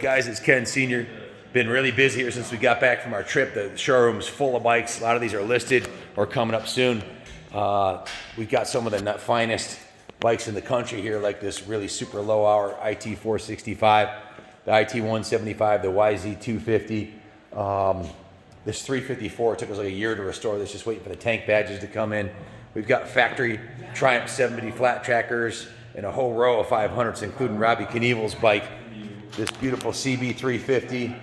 Guys, it's Ken Sr. Been really busy here since we got back from our trip. The showroom's full of bikes. A lot of these are listed or coming up soon. We've got some of the finest bikes in the country here, like this really super low hour IT465, the IT175, the YZ250. This 354, it took us like a year to restore this, just waiting for the tank badges to come in. We've got factory Triumph 70 flat trackers and a whole row of 500s, including Robbie Knievel's bike. This beautiful CB350,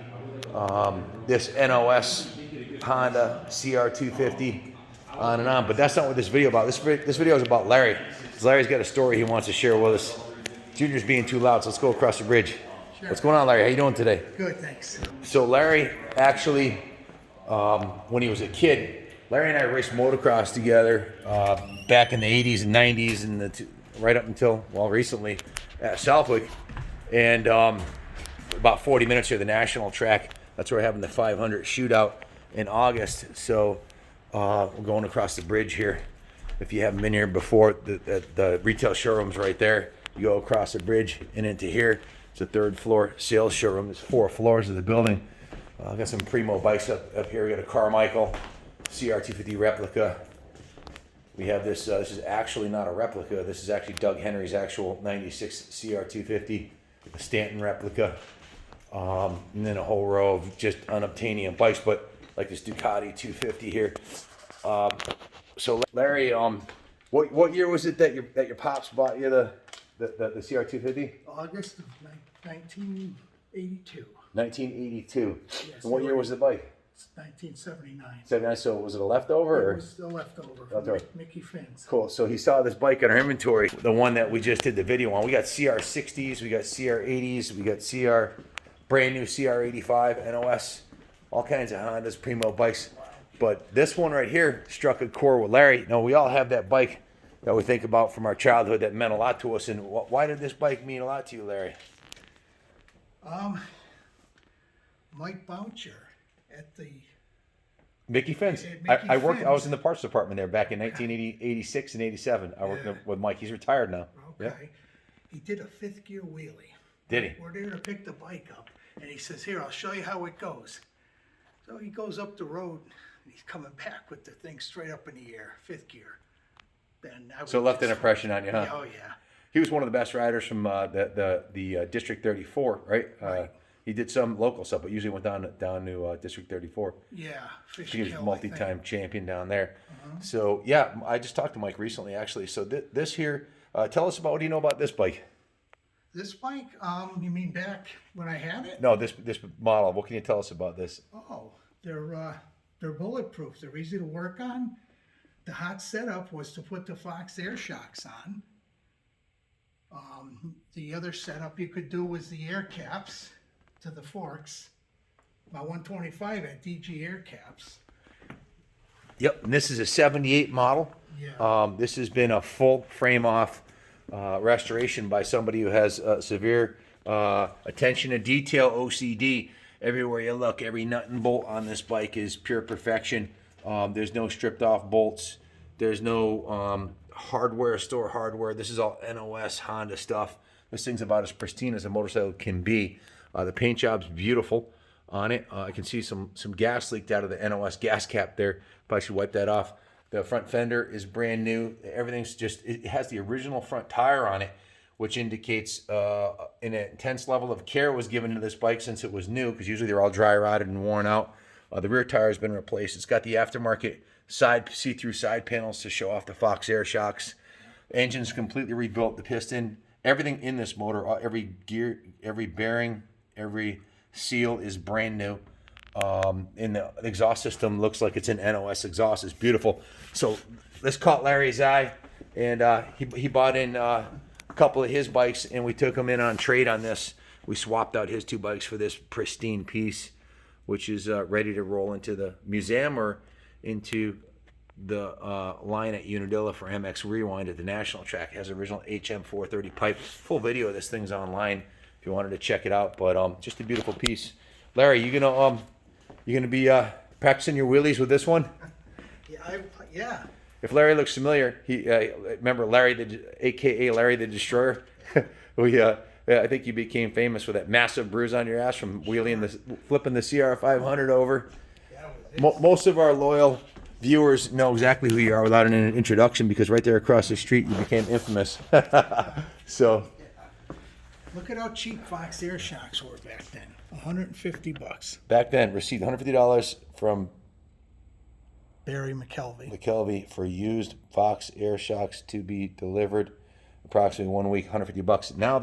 this NOS Honda CR250, on and on. But that's not what this video is about. This video is about Larry. Larry's got a story he wants to share with us. Junior's being too loud, so let's go across the bridge. Sure. What's going on, Larry? How you doing today? Good, thanks. So Larry, actually, when he was a kid, Larry and I raced motocross together back in the 80s and 90s and right up until, well, recently at Southwick. And about 40 minutes here, the national track. That's where we're having the 500 shootout in August. So we're going across the bridge here. If you haven't been here before, the retail showroom's right there. You go across the bridge and into here. It's a third floor sales showroom. There's 4 floors of the building. I've got some primo bikes up here. We got a Carmichael CR250 replica. We have this. This is actually not a replica. This is actually Doug Henry's actual 96 CR250, a Stanton replica. And then a whole row of just unobtainium bikes, but like this Ducati 250 here. So Larry, what year was it that your pops bought you the CR250? August of 1982. 1982. Yes, and what year was the bike? It's 1979. 79. So was it a leftover? It was a leftover from Mickey Fenders. Cool. So he saw this bike in our inventory, the one that we just did the video on. We got CR60s, we got CR80s, we got brand new CR85, NOS, all kinds of Hondas, primo bikes. But this one right here struck a chord with Larry. Now, we all have that bike that we think about from our childhood that meant a lot to us. And why did this bike mean a lot to you, Larry? Mike Boucher at the Mickey Fenders. I was in the parts department there back in 1986 and 87. I worked with Mike. He's retired now. Okay. Yeah. He did a 5th gear wheelie. Did he? We're there to pick the bike up. And he says, here, I'll show you how it goes. So he goes up the road, and he's coming back with the thing straight up in the air, 5th gear. So it left an impression on you, huh? Oh, yeah. He was one of the best riders from the District 34, right? Right. He did some local stuff, but usually went down to District 34. Yeah, Fish He was Kill, multi-time champion down there. So yeah, I just talked to Mike recently, actually. So this here, tell us about, what do you know about this bike? This bike, you mean back when I had it? No, this model. What can you tell us about this? Oh, they're bulletproof. They're easy to work on. The hot setup was to put the Fox air shocks on. The other setup you could do was the air caps to the forks. My 125 had DG air caps. Yep, and this is a 78 model. Yeah. This has been a full frame off restoration by somebody who has severe attention to detail, OCD. Everywhere you look, every nut and bolt on this bike is pure perfection. There's no stripped off bolts. There's no store hardware. This is all NOS Honda stuff. This thing's about as pristine as a motorcycle can be. The paint job's beautiful on it. I can see some gas leaked out of the NOS gas cap there. Probably should wipe that off. The front fender is brand new. Everything's it has the original front tire on it, which indicates an intense level of care was given to this bike since it was new, because usually they're all dry rotted and worn out. The rear tire has been replaced. It's got the aftermarket see-through side panels to show off the Fox air shocks. The engine's completely rebuilt. The piston, everything in this motor, every gear, every bearing, every seal is brand new. And the exhaust system looks like it's an NOS exhaust. It's beautiful. So this caught Larry's eye, and he bought in a couple of his bikes, and we took him in on trade on this. We swapped out his 2 bikes for this pristine piece, which is ready to roll into the museum or into the line at Unadilla for MX Rewind at the national track. It has original HM430 pipe. Full video of this thing's online if you wanted to check it out. But just a beautiful piece. Larry, you gonna be practicing your wheelies with this one? Yeah. If Larry looks familiar, he remember Larry, AKA Larry the Destroyer. We Yeah, I think you became famous with that massive bruise on your ass from flipping the CR500 over. Most of our loyal viewers know exactly who you are without an introduction, because right there across the street you became infamous. So Look at how cheap Fox air shocks were back then. $150. back then, received $150 from Barry McKelvey. McKelvey for used Fox air shocks to be delivered approximately 1 week, $150. Now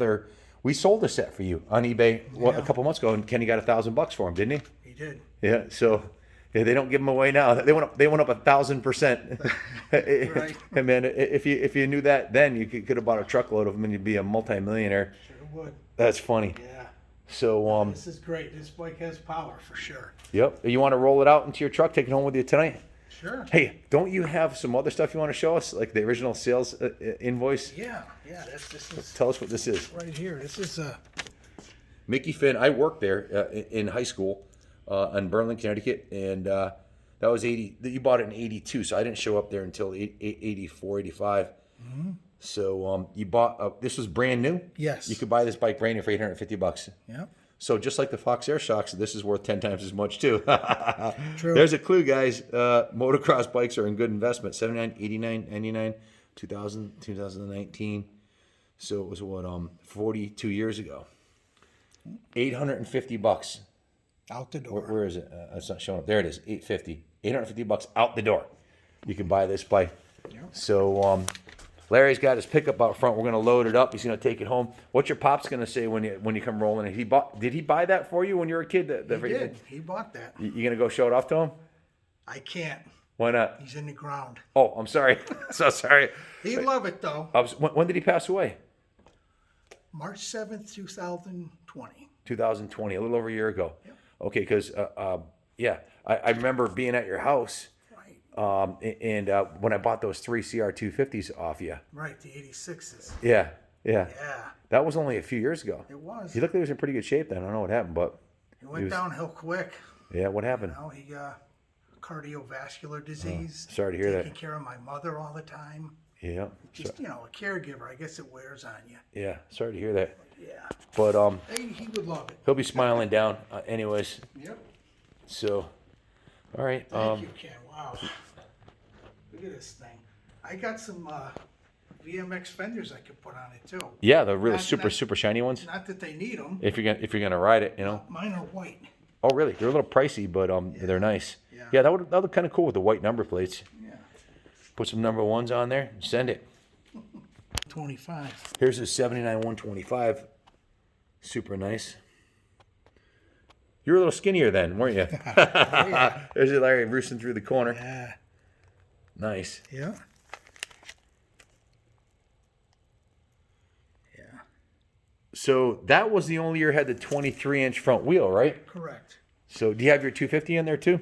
we sold a set for you on eBay a couple months ago, and Kenny got $1,000 for them, didn't he? He did. Yeah. So yeah, they don't give them away now. They went up 1,000%. Right. Hey man, if you knew that then, you could have bought a truckload of them and you'd be a multimillionaire. Sure would. That's funny. Yeah. So This is great. This bike has power for sure. yep. You want to roll it out into your truck, take it home with you tonight? Sure. Hey, don't you have some other stuff you want to show us, like the original sales invoice? Yeah. This is Tell us what this is. right here. This is Mickey Finn. I worked there in high school in Berlin, Connecticut, and that was 80. You bought it in 82, so I didn't show up there until 84, 85. Mm-hmm. So you bought this was brand new. Yes. You could buy this bike brand new for $850. yeah. So just like the Fox Air Shocks, this is worth 10 times as much too. True. There's a clue, guys. Motocross bikes are in good investment. 79, 89, 99, 2000, 2019. So it was what 42 years ago. $850 Out the door. Where is it? It's not showing up. There it is. $850 out the door. You can buy this bike. Yep. So Larry's got his pickup out front. We're gonna load it up. He's gonna take it home. What's your pops gonna say when you come rolling in? Did he buy that for you when you were a kid? He did. He bought that. You gonna go show it off to him? I can't. Why not? He's in the ground. Oh, I'm sorry. So sorry. He'd love it though. When did he pass away? March 7th, 2020. 2020, a little over a year ago. Yep. Okay, because I remember being at your house. Right. And when I bought those 3 CR250s off you. Right, the 86s. Yeah. Yeah, That was only a few years ago. it was. He looked like he was in pretty good shape then. I don't know what happened, but He went downhill quick. yeah, what happened? You know, he got cardiovascular disease. sorry to hear that. Taking care of my mother all the time. Yeah. Just, a caregiver. I guess it wears on you. Yeah, sorry to hear that. Yeah. But He would love it. he'll be smiling down anyways. Yep. So, all right. Thank you, Ken. Wow. Look at this thing. I got some Vmx Fenders I could put on it too. Yeah, the really Not- super shiny ones. Not that they need them. If you're gonna ride it, Mine are white. Oh, really? They're a little pricey, but they're nice. Yeah. Yeah, that would look kind of cool with the white number plates. Yeah. Put some number ones on there and send it. 25. Here's a 79 125. Super nice. You were a little skinnier then, weren't you? Yeah. There's Larry roosting through the corner. Yeah. Nice. Yeah. So that was the only year had the 23-inch front wheel, right? Correct. So do you have your 250 in there too?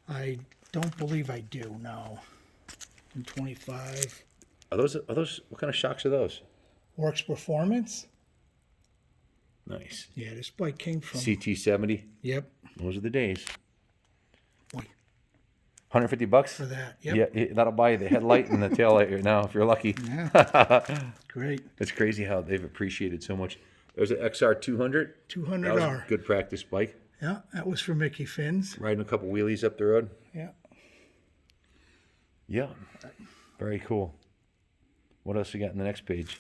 I don't believe I do, no. And 25. Are those what kind of shocks are those? Works Performance? Nice. Yeah, this bike came from. CT70. Yep. Those are the days. Boy, $150 for that. Yep. Yeah, that'll buy you the headlight and the tail light right now if you're lucky. Yeah. Great. It's crazy how they've appreciated so much. There's an XR200. 200R. That was a good practice bike. Yeah, that was for Mickey Finn's. Riding a couple wheelies up the road. Yeah. Yeah. Very cool. What else we got in the next page?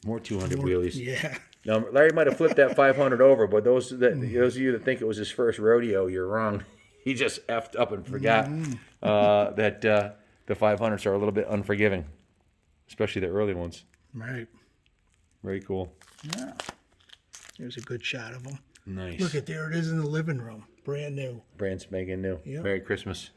More 200 wheelies. Yeah. Now, Larry might have flipped that 500 over, but those of you that think it was his first rodeo, you're wrong. He just effed up and forgot that the 500s are a little bit unforgiving, especially the early ones. Right. Very cool. Yeah. There's a good shot of them. Nice. Look at there it is in the living room. Brand new. Brand spanking new. Yep. Merry Christmas.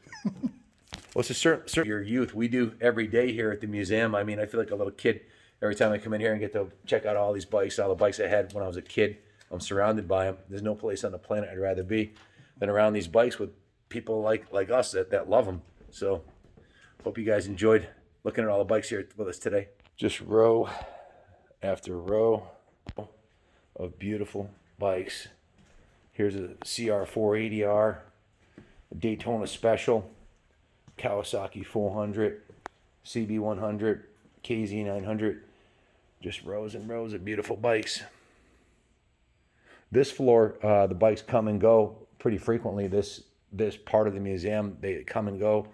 Well, it's a certain your youth. We do every day here at the museum. I mean, I feel like a little kid every time I come in here and get to check out all these bikes, all the bikes I had when I was a kid. I'm surrounded by them. There's no place on the planet I'd rather be than around these bikes with people like us that love them. So hope you guys enjoyed looking at all the bikes here with us today. Just row after row of beautiful bikes. Here's a CR480R, a Daytona Special, Kawasaki 400, CB100, KZ900, Just rows and rows of beautiful bikes. This floor, the bikes come and go pretty frequently. This part of the museum, they come and go.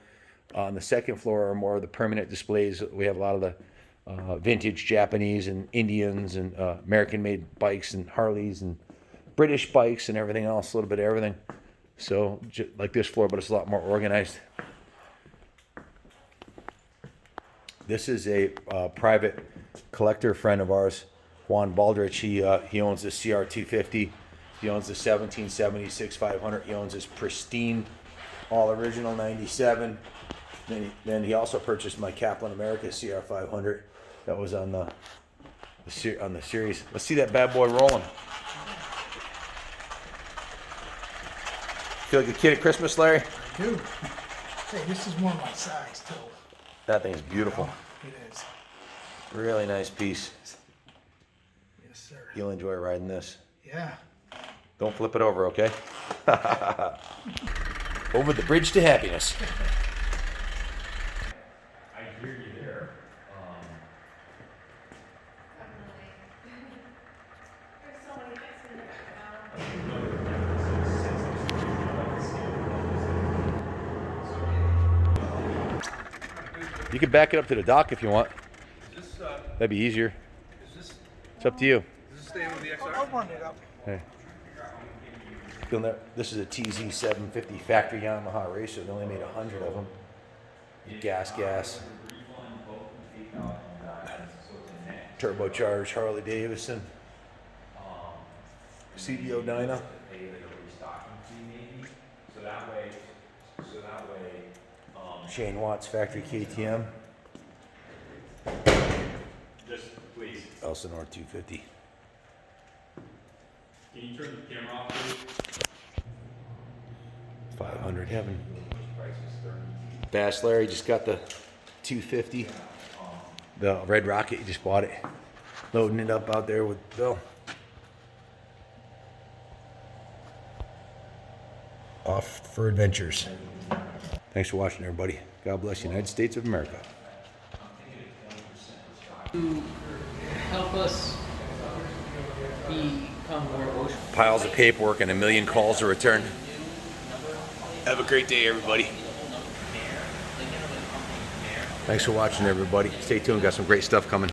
On the second floor are more of the permanent displays. We have a lot of the vintage Japanese and Indians and American-made bikes and Harleys and British bikes and everything else, a little bit of everything. So like this floor, but it's a lot more organized. This is a private collector friend of ours, Juan Baldrich. He owns the CR250. He owns the 1776 500. He owns this pristine, all original 97. Then he also purchased my Kaplan America CR500. That was on the series. Let's see that bad boy rolling. Feel like a kid at Christmas, Larry? I do. Hey, this is more my size, too. That thing's beautiful. It is. Really nice piece. Yes, sir. You'll enjoy riding this. Yeah. Don't flip it over, okay? Over the bridge to happiness. I hear you there. You can back it up to the dock if you want. That'd be easier. It's up to you. Does this stay with the XR? I'll run it up. Hey. This is a TZ750 factory Yamaha racer. They only made 100 of them. Gas. Turbocharged Harley Davidson. CDO Dyna. Shane Watts factory KTM. Just please. Elsinore 250. Can you turn the camera off, please? 500 heaven. Bass Larry just got the 250. The Red Rocket, he just bought it. Loading it up out there with Bill. Off for adventures. Thanks for watching, everybody. God bless the United States of America. To help us become more emotional. Piles of paperwork and a million calls to return. Have a great day, everybody. Thanks for watching, everybody. Stay tuned. Got some great stuff coming.